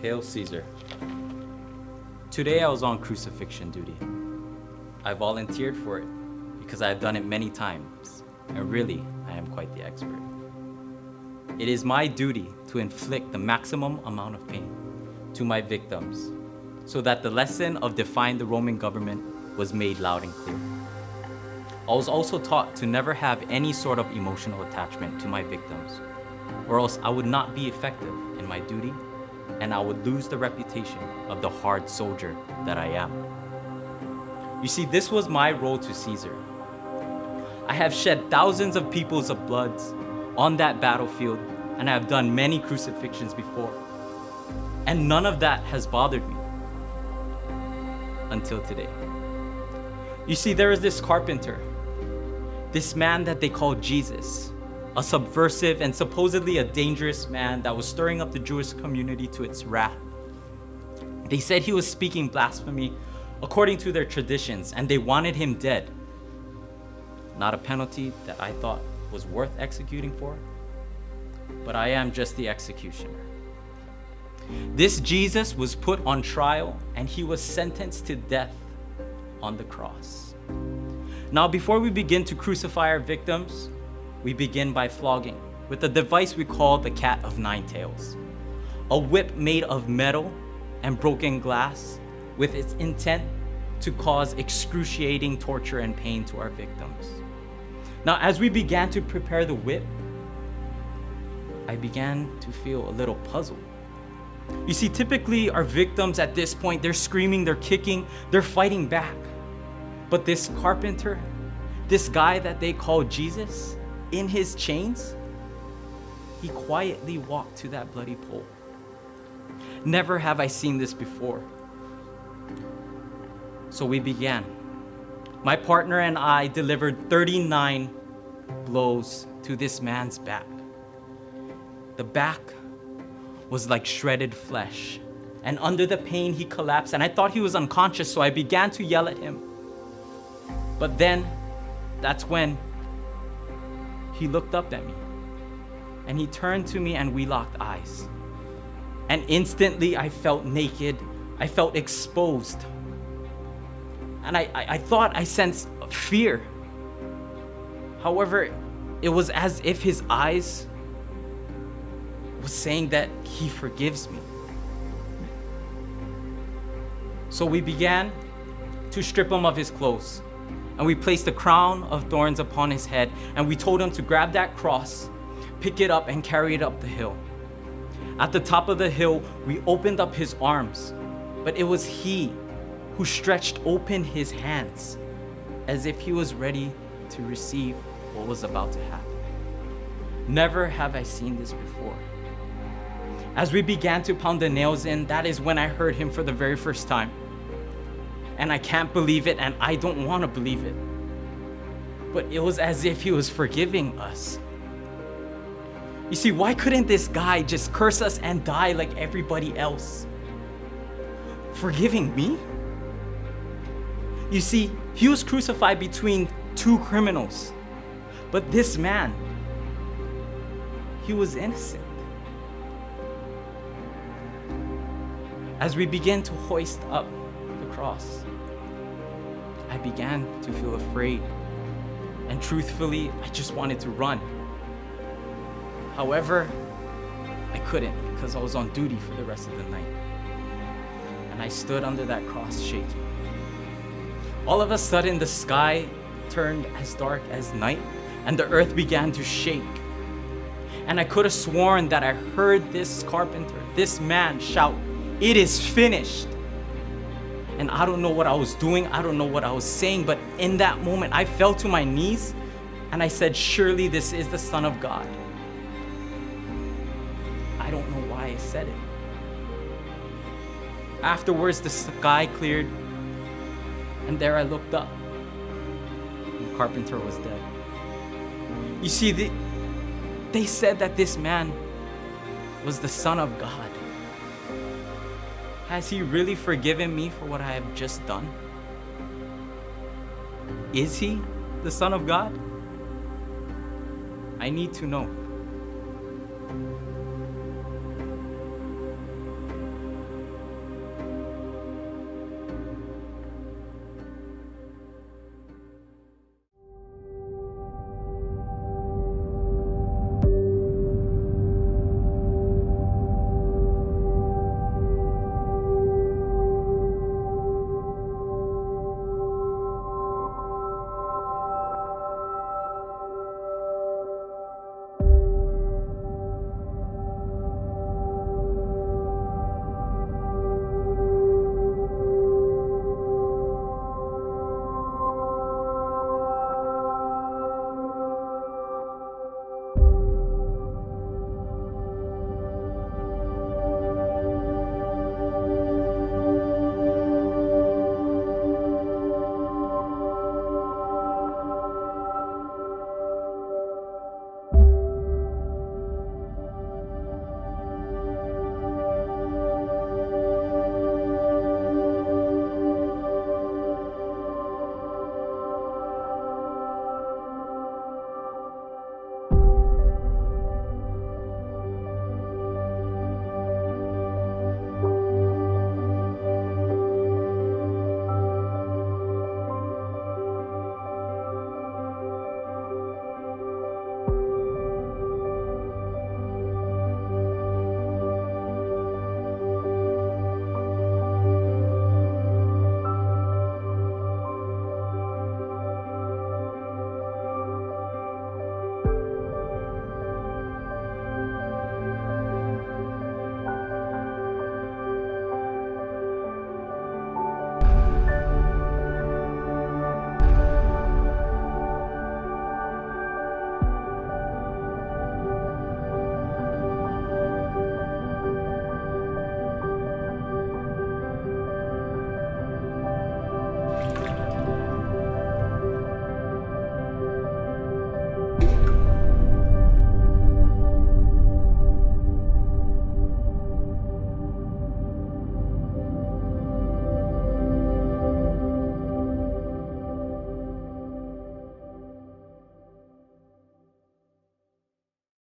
Hail Cesar. Today I was on crucifixion duty. I volunteered for it because I have done it many times, and really, I am quite the expert. It is my duty to inflict the maximum amount of pain to my victims so that the lesson of defying the Roman government was made loud and clear. I was also taught to never have any sort of emotional attachment to my victims, or else I would not be effective in my duty and I would lose the reputation of the hard soldier that I am. You see, this was my role to Cesar. I have shed thousands of people's bloods on that battlefield, and I have done many crucifixions before. And none of that has bothered me until today. You see, there is this carpenter, this man that they call Jesus, a subversive and supposedly a dangerous man that was stirring up the Jewish community to its wrath. They said he was speaking blasphemy according to their traditions, and they wanted him dead. Not a penalty that I thought was worth executing for, but I am just the executioner. This Jesus was put on trial and he was sentenced to death on the cross. Now, before we begin to crucify our victims, we begin by flogging with a device we call the cat of nine tails, a whip made of metal and broken glass with its intent to cause excruciating torture and pain to our victims. Now, as we began to prepare the whip, I began to feel a little puzzled. You see, typically our victims at this point, they're screaming, they're kicking, they're fighting back. But this carpenter, this guy that they call Jesus, in his chains, he quietly walked to that bloody pole. Never have I seen this before. So we began. My partner and I delivered 39 blows to this man's back. The back was like shredded flesh, and under the pain he collapsed, and I thought he was unconscious, so I began to yell at him. But then, that's when he looked up at me, and he turned to me and we locked eyes. And instantly I felt naked, I felt exposed. And I thought I sensed fear. However, it was as if his eyes was saying that he forgives me. So we began to strip him of his clothes, and we placed a crown of thorns upon his head, and we told him to grab that cross, pick it up, and carry it up the hill. At the top of the hill, we opened up his arms, but it was he who stretched open his hands as if he was ready to receive what was about to happen. Never have I seen this before. As we began to pound the nails in, that is when I heard him for the very first time. And I can't believe it, and I don't want to believe it. But it was as if he was forgiving us. You see, why couldn't this guy just curse us and die like everybody else? Forgiving me? You see, he was crucified between two criminals. But this man, he was innocent. As we began to hoist up the cross, I began to feel afraid. And truthfully, I just wanted to run. However, I couldn't because I was on duty for the rest of the night. And I stood under that cross shaking. All of a sudden, the sky turned as dark as night, and the earth began to shake. And I could have sworn that I heard this carpenter, this man, shout, "It is finished." And I don't know what I was doing, I don't know what I was saying, but in that moment, I fell to my knees and I said, "Surely this is the Son of God." I don't know why I said it. Afterwards, the sky cleared, and there I looked up, and the carpenter was dead. You see, they said that this man was the Son of God. Has he really forgiven me for what I have just done? Is he the Son of God? I need to know.